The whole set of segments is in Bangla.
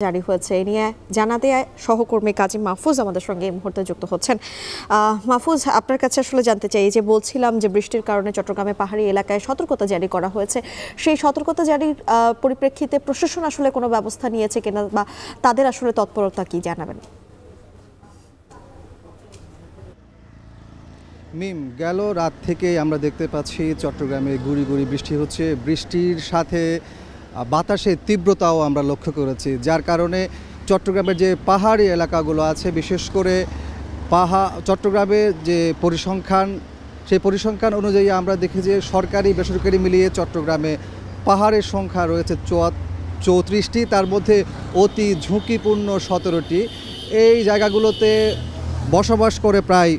জারি হয়েছে এ নিয়ে জানাতে সহকর্মী কাজী মাহফুজ আমাদের সঙ্গে এই মুহূর্তে যুক্ত হচ্ছেন। মাহফুজ, আপনার কাছে আসলে জানতে চাই, যে বলছিলাম যে বৃষ্টির কারণে চট্টগ্রামে পাহাড়ি এলাকায় সতর্কতা জারি করা হয়েছে, সেই সতর্কতা জারির পরিপ্রেক্ষিতে প্রশাসন আসলে কোনো ব্যবস্থা নিয়েছে কিনা বা তাদের আসলে তৎপরতা কি জানাবেন? মিম, গেল রাত থেকে আমরা দেখতে পাচ্ছি চট্টগ্রামে গুড়ি গুড়ি বৃষ্টি হচ্ছে। বৃষ্টির সাথে বাতাসের তীব্রতাও আমরা লক্ষ্য করেছি, যার কারণে চট্টগ্রামের যে পাহাড়ি এলাকাগুলো আছে, বিশেষ করে চট্টগ্রামের যে পরিসংখ্যান, সেই পরিসংখ্যান অনুযায়ী আমরা দেখি যে সরকারি বেসরকারি মিলিয়ে চট্টগ্রামে পাহাড়ের সংখ্যা রয়েছে 34টি, তার মধ্যে অতি ঝুঁকিপূর্ণ 17টি। এই জায়গাগুলোতে বসবাস করে প্রায়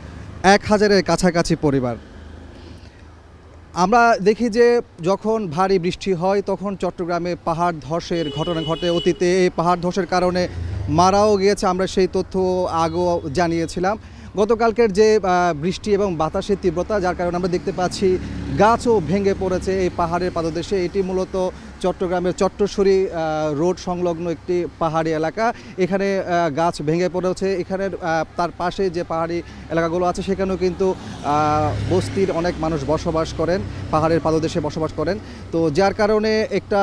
1000-এর কাছাকাছি পরিবার। আমরা দেখি যে যখন ভারী বৃষ্টি হয় তখন চট্টগ্রামে পাহাড় ধসের ঘটনা ঘটে। অতীতে এই পাহাড় ধসের কারণে মারাও গিয়েছে, আমরা সেই তথ্য আগেও জানিয়েছিলাম। গতকালকের যে বৃষ্টি এবং বাতাসের তীব্রতা, যার কারণে আমরা দেখতে পাচ্ছি গাছও ভেঙে পড়েছে এই পাহাড়ের পাদদেশে। এটি মূলত চট্টগ্রামের চট্টশ্বরী রোড সংলগ্ন একটি পাহাড়ি এলাকা। এখানে গাছ ভেঙে পড়েছে। এখানের তার পাশে যে পাহাড়ি এলাকাগুলো আছে সেখানেও কিন্তু বস্তির অনেক মানুষ বসবাস করেন, পাহাড়ের পাদদেশে বসবাস করেন। তো যার কারণে একটা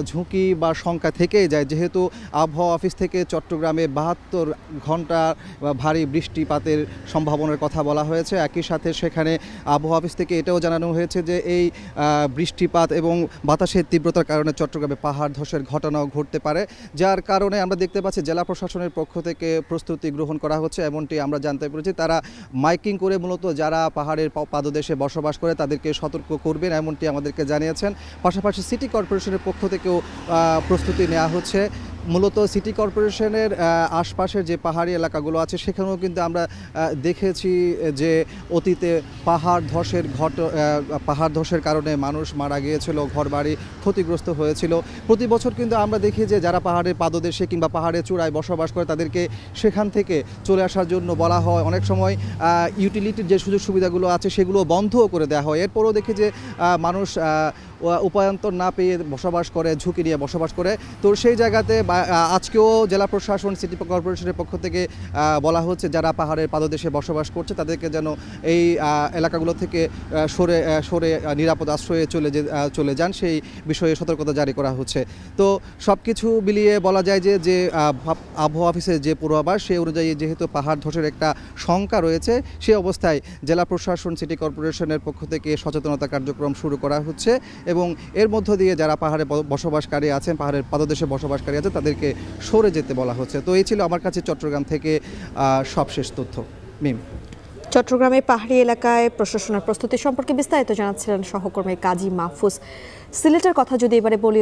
ঝুঁকি বা শঙ্কা থেকেই যায়, যেহেতু আবহাওয়া অফিস থেকে চট্টগ্রামে 72 ঘন্টা ভারী বৃষ্টিপাতের সম্ভাবনার কথা বলা হয়েছে। একই সাথে সেখানে আবহাওয়া অফিস থেকে এটাও জানানো হয়েছে যে এই বৃষ্টিপাত এবং বাতাসের তীব্রতার কারণে চট্টগ্রামে পাহাড় ধসের ঘটনাও ঘটতে পারে, যার কারণে আমরা দেখতে পাচ্ছি জেলা প্রশাসনের পক্ষ থেকে প্রস্তুতি গ্রহণ করা হচ্ছে, এমনটি আমরা জানতে পেরেছি। তারা মাইকিং করে মূলত যারা পাহাড়ের পাদদেশে বসবাস করে তাদেরকে সতর্ক করবেন, এমনটি আমাদেরকে জানিয়েছেন। পাশাপাশি সিটি কর্পোরেশনের পক্ষ থেকেও প্রস্তুতি নেওয়া হচ্ছে। মূলত সিটি কর্পোরেশনের আশপাশের যে পাহাড়ি এলাকাগুলো আছে সেখানেও কিন্তু আমরা দেখেছি যে অতীতে পাহাড় ধসের কারণে মানুষ মারা গিয়েছিল, ঘরবাড়ি ক্ষতিগ্রস্ত হয়েছিল। প্রতি বছর কিন্তু আমরা দেখি যে যারা পাহাড়ের পাদদেশে কিংবা পাহাড়ের চূড়ায় বসবাস করে তাদেরকে সেখান থেকে চলে আসার জন্য বলা হয়। অনেক সময় ইউটিলিটির যে সুযোগ সুবিধাগুলো আছে সেগুলো বন্ধও করে দেওয়া হয়। এরপরও দেখি যে মানুষ উপায়ন্তর না পেয়ে বসবাস করে, ঝুঁকি নিয়ে বসবাস করে। তো সেই জায়গাতে আজকেও জেলা প্রশাসন, সিটি কর্পোরেশনের পক্ষ থেকে বলা হচ্ছে যারা পাহাড়ের পাদদেশে বসবাস করছে তাদেরকে যেন এই এলাকাগুলো থেকে সরে নিরাপদ আশ্রয়ে চলে যান, সেই বিষয়ে সতর্কতা জারি করা হচ্ছে। তো সব কিছু মিলিয়ে বলা যায় যে আবহাওয়া অফিসের যে পূর্বাভাস সেই অনুযায়ী যেহেতু পাহাড় ধসের একটা শঙ্কা রয়েছে, সেই অবস্থায় জেলা প্রশাসন, সিটি কর্পোরেশনের পক্ষ থেকে সচেতনতা কার্যক্রম শুরু করা হচ্ছে এবং এর মধ্য দিয়ে যারা পাহাড়ে বসবাসকারী আছেন, পাহাড়ের পাদদেশে বসবাসকারী আছেন তাদেরকে সরে যেতে বলা হচ্ছে। তো এই ছিল আমার কাছে চট্টগ্রাম থেকে সবশেষ তথ্য। মিম, চট্টগ্রামের পাহাড়ি এলাকায় প্রশাসনের প্রস্তুতি সম্পর্কে বিস্তারিত জানাচ্ছিলেন সহকর্মী কাজী মাহফুজ। সিলেটের কথা যদি এবারে বলি,